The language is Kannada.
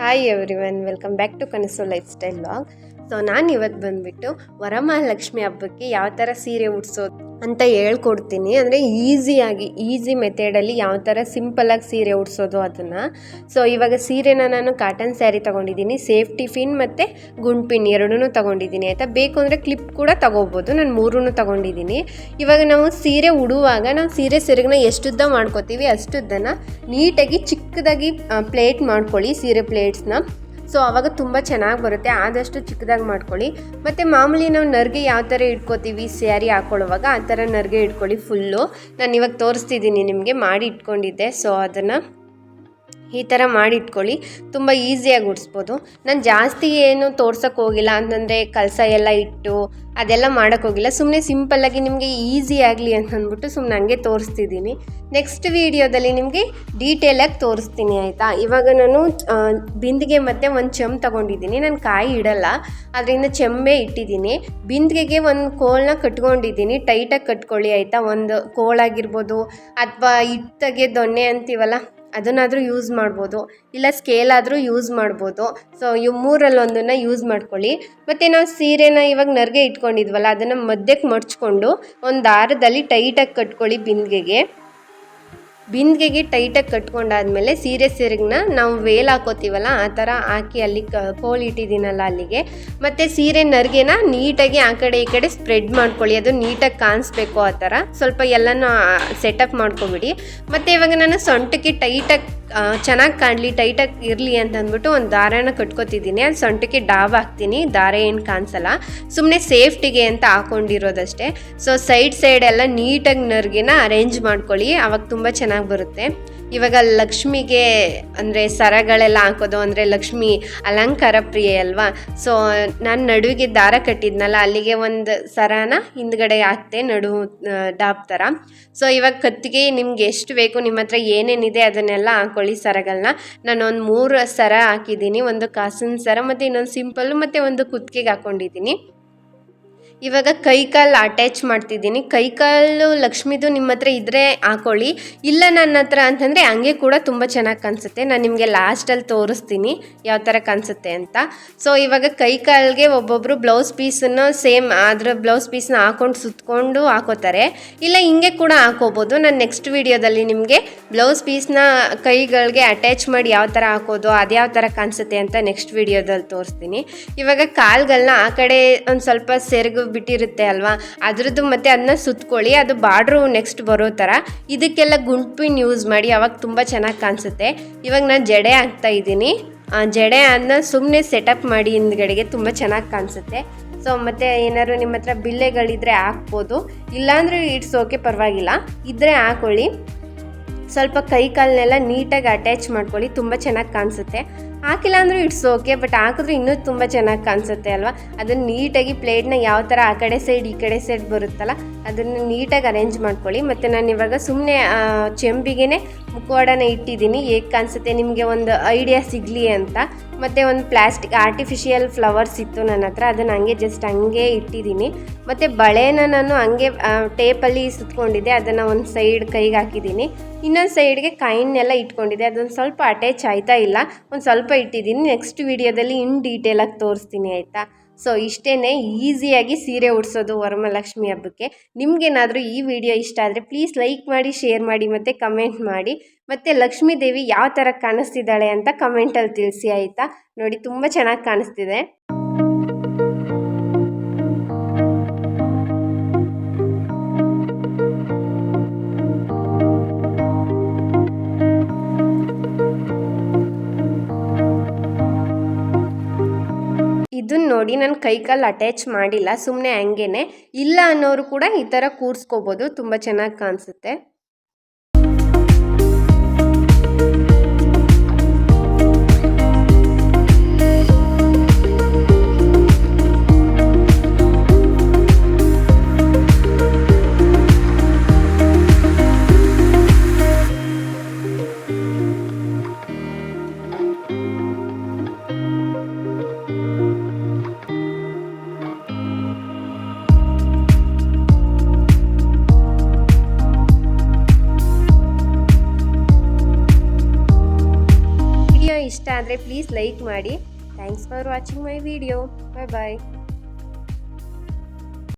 Hi everyone, welcome back to Kanasu lifestyle vlog. So ನಾನು ಇವತ್ತು ಬಂದುಬಿಟ್ಟು ವರಮಹಾಲಕ್ಷ್ಮಿ ಹಬ್ಬಕ್ಕೆ ಯಾವ ಥರ ಸೀರೆ ಉಡ್ಸೋದು ಅಂತ ಹೇಳ್ಕೊಡ್ತೀನಿ. ಅಂದರೆ ಈಸಿ ಮೆಥಡಲ್ಲಿ ಯಾವ ಥರ ಸಿಂಪಲಾಗಿ ಸೀರೆ ಉಡ್ಸೋದು ಅದನ್ನು. ಸೊ ಇವಾಗ ಸೀರೆನ ನಾನು ಕಾಟನ್ ಸ್ಯಾರಿ ತೊಗೊಂಡಿದ್ದೀನಿ, ಸೇಫ್ಟಿ ಪಿನ್ ಮತ್ತು ಗುಂಡ್ ಪಿನ್ ಎರಡೂ ತೊಗೊಂಡಿದ್ದೀನಿ ಆಯಿತಾ. ಬೇಕು ಅಂದರೆ ಕ್ಲಿಪ್ ಕೂಡ ತೊಗೋಬೋದು, ನಾನು ಮೂರೂ ತೊಗೊಂಡಿದ್ದೀನಿ. ಇವಾಗ ನಾವು ಸೀರೆ ಉಡುವಾಗ ನಾವು ಸೀರೆ ಸೆರಗನ್ನ ಎಷ್ಟುದ್ದ ಮಾಡ್ಕೋತೀವಿ ಅಷ್ಟುದ್ದನ್ನು ನೀಟಾಗಿ ಚಿಕ್ಕದಾಗಿ ಪ್ಲೇಟ್ ಮಾಡ್ಕೊಳ್ಳಿ, ಸೀರೆ ಪ್ಲೇಟ್ಸ್ನ. ಸೊ ಆವಾಗ ತುಂಬ ಚೆನ್ನಾಗಿ ಬರುತ್ತೆ. ಆದಷ್ಟು ಚಿಕ್ಕದಾಗಿ ಮಾಡ್ಕೊಳ್ಳಿ. ಮತ್ತು ಮಾಮೂಲಿ ನಾವು ನರ್ಗೆ ಯಾವ ಥರ ಇಟ್ಕೋತೀವಿ ಸ್ಯಾರಿ ಹಾಕ್ಕೊಳ್ಳುವಾಗ ಆ ಥರ ನರ್ಗೆ ಇಟ್ಕೊಳ್ಳಿ ಫುಲ್ಲು. ನಾನು ಇವಾಗ ತೋರಿಸ್ತಿದ್ದೀನಿ ನಿಮಗೆ, ಮಾಡಿ ಇಟ್ಕೊಂಡಿದ್ದೆ. ಸೊ ಅದನ್ನು ಈ ಥರ ಮಾಡಿ ಇಟ್ಕೊಳ್ಳಿ, ತುಂಬ ಈಸಿಯಾಗಿ ಉಡಿಸ್ಬೋದು. ನಾನು ಜಾಸ್ತಿ ಏನು ತೋರ್ಸೋಕ್ಕೆ ಹೋಗಿಲ್ಲ, ಅಂತಂದರೆ ಕಲಸ ಎಲ್ಲ ಇಟ್ಟು ಅದೆಲ್ಲ ಮಾಡೋಕ್ಕೋಗಿಲ್ಲ. ಸುಮ್ಮನೆ ಸಿಂಪಲ್ಲಾಗಿ ನಿಮಗೆ ಈಸಿ ಆಗಲಿ ಅಂತಂದ್ಬಿಟ್ಟು ಸುಮ್ಮನೆ ಹಂಗೆ ತೋರಿಸ್ತಿದ್ದೀನಿ. ನೆಕ್ಸ್ಟ್ ವೀಡಿಯೋದಲ್ಲಿ ನಿಮಗೆ ಡೀಟೇಲಾಗಿ ತೋರಿಸ್ತೀನಿ ಆಯಿತಾ. ಇವಾಗ ನಾನು ಬಿಂದಿಗೆ ಮತ್ತು ಒಂದು ಚೆಂಬು ತೊಗೊಂಡಿದ್ದೀನಿ. ನಾನು ಕಾಯಿ ಇಡಲ್ಲ, ಅದರಿಂದ ಚೆಂಬೆ ಇಟ್ಟಿದ್ದೀನಿ. ಬಿಂದಿಗೆಗೆ ಒಂದು ಕೋಲನ್ನ ಕಟ್ಕೊಂಡಿದ್ದೀನಿ, ಟೈಟಾಗಿ ಕಟ್ಕೊಳ್ಳಿ ಆಯಿತಾ. ಒಂದು ಕೋಲಾಗಿರ್ಬೋದು ಅಥವಾ ಹಿಟ್ಟು ತೆಗೆ ದೊಣ್ಣೆ ಅಂತೀವಲ್ಲ ಅದನ್ನಾದರೂ ಯೂಸ್ ಮಾಡ್ಬೋದು, ಇಲ್ಲ ಸ್ಕೇಲ್ ಆದರೂ ಯೂಸ್ ಮಾಡ್ಬೋದು. ಸೊ ಇವು ಮೂರಲ್ಲೊಂದನ್ನು ಯೂಸ್ ಮಾಡ್ಕೊಳ್ಳಿ. ಮತ್ತು ನಾವು ಸೀರೆನ ಇವಾಗ ನರ್ಗೆ ಇಟ್ಕೊಂಡಿದ್ವಲ್ಲ ಅದನ್ನು ಮಧ್ಯಕ್ಕೆ ಮಡ್ಚ್ಕೊಂಡು ಒಂದು ದಾರದಲ್ಲಿ ಟೈಟಾಗಿ ಕಟ್ಕೊಳ್ಳಿ. ಬಿಂದಿಗೆಗೆ ಟೈಟಾಗಿ ಕಟ್ಕೊಂಡಾದ್ಮೇಲೆ ಸೀರೆ ಸೆರಗನ್ನ ನಾವು ವೇಲ್ ಹಾಕೋತೀವಲ್ಲ ಆ ಥರ ಹಾಕಿ ಅಲ್ಲಿ ಕೋಲ್ ಇಟ್ಟಿದ್ದೀನಲ್ಲ ಅಲ್ಲಿಗೆ. ಮತ್ತು ಸೀರೆ ನರ್ಗೆನ ನೀಟಾಗಿ ಆ ಕಡೆ ಈ ಕಡೆ ಸ್ಪ್ರೆಡ್ ಮಾಡ್ಕೊಳ್ಳಿ, ಅದು ನೀಟಾಗಿ ಕಾಣಿಸ್ಬೇಕು ಆ ಥರ. ಸ್ವಲ್ಪ ಎಲ್ಲನೂ ಸೆಟಪ್ ಮಾಡ್ಕೊಬಿಡಿ. ಮತ್ತು ಇವಾಗ ನಾನು ಸೊಂಟಕ್ಕೆ ಟೈಟಾಗಿ ಚೆನ್ನಾಗಿ ಕಾಣಲಿ, ಟೈಟಾಗಿ ಇರಲಿ ಅಂತಂದ್ಬಿಟ್ಟು ಒಂದು ದಾರನ ಕಟ್ಕೊತಿದ್ದೀನಿ. ಅದು ಸೊಂಟಕ್ಕೆ ಡಾಬ್ ಹಾಕ್ತೀನಿ, ದಾರ ಏನು ಕಾಣಿಸಲ್ಲ, ಸುಮ್ಮನೆ ಸೇಫ್ಟಿಗೆ ಅಂತ ಹಾಕ್ಕೊಂಡಿರೋದಷ್ಟೇ. ಸೊ ಸೈಡ್ ಎಲ್ಲ ನೀಟಾಗಿ ನರ್ಗೆನ ಅರೇಂಜ್ ಮಾಡ್ಕೊಳ್ಳಿ, ಆವಾಗ ತುಂಬ ಚೆನ್ನಾಗಿ ಬರುತ್ತೆ. ಇವಾಗ ಲಕ್ಷ್ಮಿಗೆ ಅಂದರೆ ಸರಗಳೆಲ್ಲ ಹಾಕೋದು, ಅಂದರೆ ಲಕ್ಷ್ಮಿ ಅಲಂಕಾರ ಪ್ರಿಯೆ ಅಲ್ವಾ. ಸೊ ನಾನು ನಡುವಿಗೆ ದಾರ ಕಟ್ಟಿದ್ನಲ್ಲ ಅಲ್ಲಿಗೆ ಒಂದು ಸರನ ಹಿಂದ್ಗಡೆ ಹಾಕ್ತೆ, ಡಾಬ್ ಥರ. ಸೊ ಇವಾಗ ಕತ್ತಿಗೆ ನಿಮ್ಗೆ ಎಷ್ಟು ಬೇಕು, ನಿಮ್ಮ ಹತ್ರ ಏನೇನಿದೆ ಅದನ್ನೆಲ್ಲ ಹಾಕೊಳ್ಳಿ ಸರಗಳನ್ನ. ನಾನು ಒಂದು 3 ಸರ ಹಾಕಿದ್ದೀನಿ, ಒಂದು ಕಾಸಿನ ಸರ ಮತ್ತು ಇನ್ನೊಂದು ಸಿಂಪಲ್ಲು ಮತ್ತು ಒಂದು ಕುತ್ತಿಗೆಗೆ ಹಾಕ್ಕೊಂಡಿದ್ದೀನಿ. ಇವಾಗ ಕೈಕಾಲು ಅಟ್ಯಾಚ್ ಮಾಡ್ತಿದ್ದೀನಿ. ಕೈಕಾಲು ಲಕ್ಷ್ಮಿದು ನಿಮ್ಮ ಹತ್ರ ಇದ್ದರೆ ಹಾಕೊಳ್ಳಿ, ಇಲ್ಲ ನನ್ನ ಹತ್ರ ಅಂತಂದರೆ ಹಂಗೆ ಕೂಡ ತುಂಬ ಚೆನ್ನಾಗಿ ಕಾಣಿಸುತ್ತೆ. ನಾನು ನಿಮಗೆ ಲಾಸ್ಟಲ್ಲಿ ತೋರಿಸ್ತೀನಿ ಯಾವ ಥರ ಕಾಣಿಸುತ್ತೆ ಅಂತ. ಸೊ ಇವಾಗ ಕೈಕಾಲಿಗೆ ಒಬ್ಬೊಬ್ಬರು ಬ್ಲೌಸ್ ಪೀಸನ್ನು ಸೇಮ್ ಅದರ ಬ್ಲೌಸ್ ಪೀಸ್ನ ಹಾಕೊಂಡು ಸುತ್ತಕೊಂಡು ಹಾಕೋತಾರೆ, ಇಲ್ಲ ಹಿಂಗೆ ಕೂಡ ಹಾಕೋಬೋದು. ನಾನು ನೆಕ್ಸ್ಟ್ ವೀಡಿಯೋದಲ್ಲಿ ನಿಮಗೆ ಬ್ಲೌಸ್ ಪೀಸ್ನ ಕೈಗಳಿಗೆ ಅಟ್ಯಾಚ್ ಮಾಡಿ ಯಾವ ಥರ ಹಾಕೋದು ಅದ್ಯಾವ ಥರ ಕಾಣಿಸುತ್ತೆ ಅಂತ ನೆಕ್ಸ್ಟ್ ವೀಡಿಯೋದಲ್ಲಿ ತೋರಿಸ್ತೀನಿ. ಇವಾಗ ಕಾಲ್ಗಳನ್ನ ಆ ಕಡೆ ಒಂದು ಸ್ವಲ್ಪ ಸೆರಗು ಬಿಟ್ಟಿರುತ್ತೆ ಅಲ್ವಾ, ಅದ್ರದ್ದು ಮತ್ತೆ ಅದನ್ನ ಸುತ್ಕೊಳ್ಳಿ, ಅದು ಬಾರ್ಡ್ರು ನೆಕ್ಸ್ಟ್ ಬರೋ ಥರ. ಇದಕ್ಕೆಲ್ಲ ಗುಂಡ್ ಪಿನ್ ಯೂಸ್ ಮಾಡಿ, ಅವಾಗ ತುಂಬ ಚೆನ್ನಾಗಿ ಕಾಣಿಸುತ್ತೆ. ಇವಾಗ ನಾನು ಜಡೆ ಹಾಕ್ತಾ ಇದ್ದೀನಿ. ಜಡೆ ಅದನ್ನ ಸುಮ್ಮನೆ ಸೆಟಪ್ ಮಾಡಿ ಹಿಂದ್ಗಡೆಗೆ, ತುಂಬ ಚೆನ್ನಾಗಿ ಕಾಣಿಸುತ್ತೆ. ಸೊ ಮತ್ತು ಏನಾದ್ರು ನಿಮ್ಮ ಹತ್ರ ಬಿಲ್ಲೆಗಳಿದ್ರೆ ಹಾಕ್ಬೋದು, ಇಲ್ಲಾಂದರೆ ಇಟ್ಸ್ ಓಕೆ, ಪರವಾಗಿಲ್ಲ, ಇದ್ದರೆ ಹಾಕೊಳ್ಳಿ. ಸ್ವಲ್ಪ ಕೈ ಕಾಲನ್ನೆಲ್ಲ ನೀಟಾಗಿ ಅಟ್ಯಾಚ್ ಮಾಡ್ಕೊಳ್ಳಿ, ತುಂಬ ಚೆನ್ನಾಗಿ ಕಾಣಿಸುತ್ತೆ. ಹಾಕಿಲ್ಲ ಅಂದರೂ ಇಟ್ಸ್ ಓಕೆ, ಬಟ್ ಹಾಕಿದ್ರೆ ಇನ್ನೂ ತುಂಬ ಚೆನ್ನಾಗಿ ಕಾಣಿಸುತ್ತೆ ಅಲ್ವಾ. ಅದನ್ನು ನೀಟಾಗಿ ಪ್ಲೇಟ್ನ ಯಾವ ಥರ ಆ ಕಡೆ ಸೈಡ್ ಈ ಕಡೆ ಸೈಡ್ ಬರುತ್ತಲ್ಲ ಅದನ್ನು ನೀಟಾಗಿ ಅರೇಂಜ್ ಮಾಡ್ಕೊಳ್ಳಿ. ಮತ್ತು ನಾನು ಇವಾಗ ಸುಮ್ಮನೆ ಚೆಂಬಿಗೆ ಮುಖವಾಡನ ಇಟ್ಟಿದ್ದೀನಿ, ಹೇಗೆ ಕಾಣಿಸುತ್ತೆ ನಿಮಗೆ ಒಂದು ಐಡಿಯಾ ಸಿಗಲಿ ಅಂತ. ಮತ್ತು ಒಂದು ಪ್ಲಾಸ್ಟಿಕ್ ಆರ್ಟಿಫಿಷಿಯಲ್ ಫ್ಲವರ್ಸ್ ಇತ್ತು ನನ್ನ ಹತ್ರ, ಅದನ್ನು ಹಂಗೆ ಜಸ್ಟ್ ಹಂಗೆ ಇಟ್ಟಿದ್ದೀನಿ. ಮತ್ತು ಬಳೆನ ನಾನು ಹಂಗೆ ಟೇಪಲ್ಲಿ ಸುತ್ಕೊಂಡಿದ್ದೆ, ಅದನ್ನು ಒಂದು ಸೈಡ್ ಕೈಗೆ ಹಾಕಿದ್ದೀನಿ, ಇನ್ನೊಂದು ಸೈಡ್ಗೆ ಕಾಯಿನ್ನೆಲ್ಲ ಇಟ್ಕೊಂಡಿದ್ದೆ. ಅದೊಂದು ಸ್ವಲ್ಪ ಅಟ್ಯಾಚ್ ಆಯ್ತಾ ಇಲ್ಲ, ಒಂದು ಸ್ವಲ್ಪ ಇಟ್ಟಿದ್ದೀನಿ. ನೆಕ್ಸ್ಟ್ ವೀಡಿಯೋದಲ್ಲಿ ಇನ್ ಡೀಟೇಲಾಗಿ ತೋರಿಸ್ತೀನಿ ಆಯಿತಾ. ಸೊ ಇಷ್ಟೇ ಈಸಿಯಾಗಿ ಸೀರೆ ಉಡಿಸೋದು ವರಮಹಾಲಕ್ಷ್ಮಿ ಹಬ್ಬಕ್ಕೆ. ನಿಮಗೇನಾದರೂ ಈ ವಿಡಿಯೋ ಇಷ್ಟ ಆದರೆ ಪ್ಲೀಸ್ ಲೈಕ್ ಮಾಡಿ, ಶೇರ್ ಮಾಡಿ ಮತ್ತು ಕಮೆಂಟ್ ಮಾಡಿ. ಮತ್ತು ಲಕ್ಷ್ಮೀ ದೇವಿ ಯಾವ ಥರ ಕಾಣಿಸ್ತಿದ್ದಾಳೆ ಅಂತ ಕಮೆಂಟಲ್ಲಿ ತಿಳಿಸಿ ಆಯಿತಾ. ನೋಡಿ ತುಂಬ ಚೆನ್ನಾಗಿ ಕಾಣಿಸ್ತಿದೆ. ಇದನ್ನು ನೋಡಿ ನಾನು ಕೈಕಾಲು ಅಟ್ಯಾಚ್ ಮಾಡಿಲ್ಲ, ಸುಮ್ಮನೆ ಹಂಗೇನೆ. ಇಲ್ಲ ಅನ್ನೋರು ಕೂಡ ಈ ಥರ ಕೂರಿಸ್ಕೋಬೋದು, ತುಂಬ ಚೆನ್ನಾಗಿ ಕಾಣಿಸುತ್ತೆ. ಪ್ಲೀಸ್ ಲೈಕ್ ಮಾಡಿ. Thanks for watching my video. Bye bye.